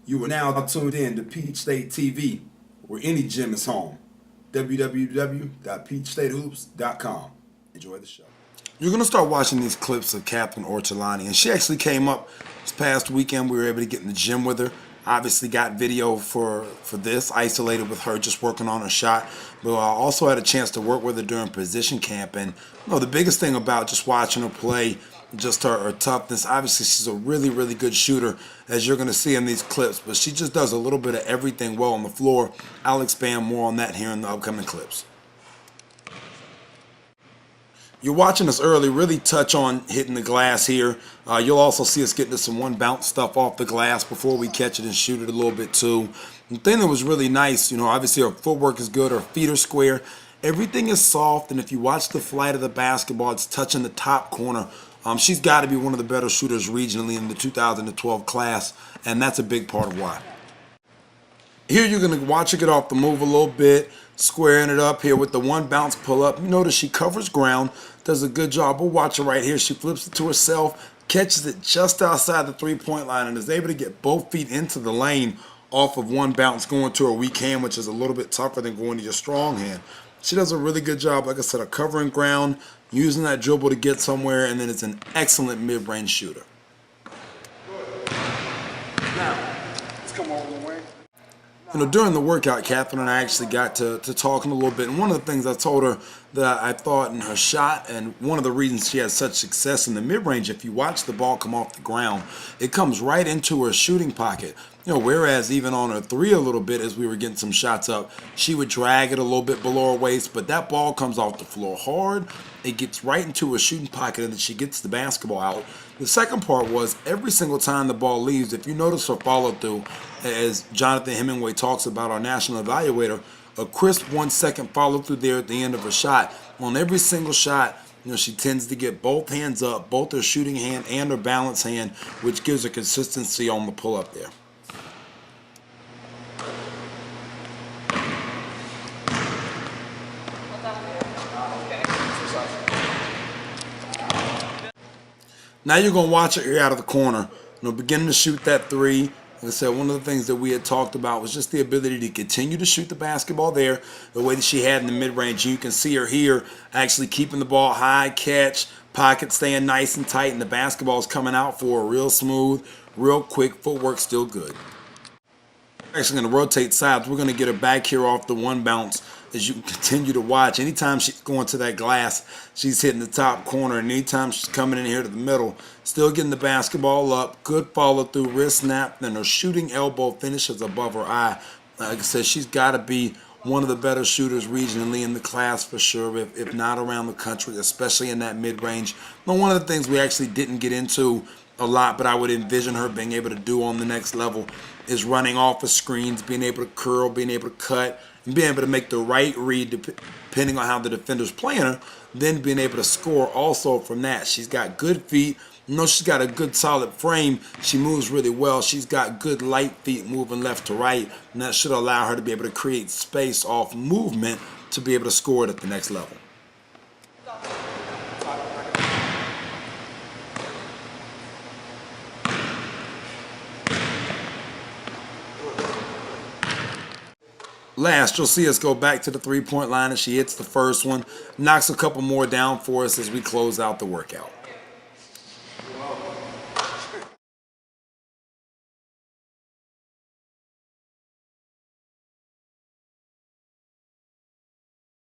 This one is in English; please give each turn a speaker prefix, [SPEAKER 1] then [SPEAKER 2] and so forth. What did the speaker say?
[SPEAKER 1] You are now tuned in to Peach State TV, where any gym is home. www.peachstatehoops.com. Enjoy the show. You're going to start watching these clips of Katherine Ortolani, and she actually came up this past weekend. We were able to get in the gym with her. Obviously got video for this, isolated with her just working on her shot. But I also had a chance to work with her during position camp. And the biggest thing about just watching her play, just her toughness. Obviously, she's a really, really good shooter, as you're going to see in these clips. But she just does a little bit of everything well on the floor. I'll expand more on that here in the upcoming clips. You're watching us early, really touch on hitting the glass here. You'll also see us getting to some one bounce stuff off the glass before we catch it and shoot it a little bit too. The thing that was really nice, obviously her footwork is good, her feet are square. Everything is soft, and if you watch the flight of the basketball, it's touching the top corner. She's got to be one of the better shooters regionally in the 2012 class, and that's a big part of why. Here you're going to watch her get off the move a little bit, squaring it up here with the one bounce pull up. You notice she covers ground, does a good job. We'll watch her right here. She flips it to herself, catches it just outside the three-point line, and is able to get both feet into the lane off of one bounce going to her weak hand, which is a little bit tougher than going to your strong hand. She does a really good job, like I said, of covering ground, using that dribble to get somewhere, and then it's an excellent mid-range shooter.
[SPEAKER 2] Now, let's come over the way.
[SPEAKER 1] During the workout, Katherine and I actually got to talking a little bit, and one of the things I told her that I thought in her shot, and one of the reasons she has such success in the mid-range, if you watch the ball come off the ground, it comes right into her shooting pocket. Whereas even on her three a little bit, as we were getting some shots up, she would drag it a little bit below her waist, but that ball comes off the floor hard. It gets right into her shooting pocket, and then she gets the basketball out. The second part was every single time the ball leaves, if you notice her follow-through, as Jonathan Hemingway talks about, our national evaluator, a crisp 1 second follow-through there at the end of her shot. On every single shot, she tends to get both hands up, both her shooting hand and her balance hand, which gives her consistency on the pull-up there. Now you're going to watch it here out of the corner, beginning to shoot that three. Like I said, one of the things that we had talked about was just the ability to continue to shoot the basketball there, the way that she had in the mid-range. You can see her here actually keeping the ball high, catch, pocket staying nice and tight, and the basketball is coming out for her real smooth, real quick, footwork still good. We're actually going to rotate sides. We're going to get her back here off the one bounce as you continue to watch. Anytime she's going to that glass, she's hitting the top corner. And anytime she's coming in here to the middle, still getting the basketball up. Good follow through, wrist snap. Then her shooting elbow finishes above her eye. Like I said, she's got to be one of the better shooters regionally in the class for sure, if not around the country, especially in that mid-range. But one of the things we actually didn't get into a lot, but I would envision her being able to do on the next level, is running off of screens, being able to curl, being able to cut, and being able to make the right read depending on how the defender's playing her, then being able to score also from that. She's got good feet. She's got a good solid frame. She moves really well. She's got good light feet moving left to right, and that should allow her to be able to create space off movement to be able to score it at the next level. Last, you'll see us go back to the three-point line as she hits the first one, knocks a couple more down for us as we close out the workout.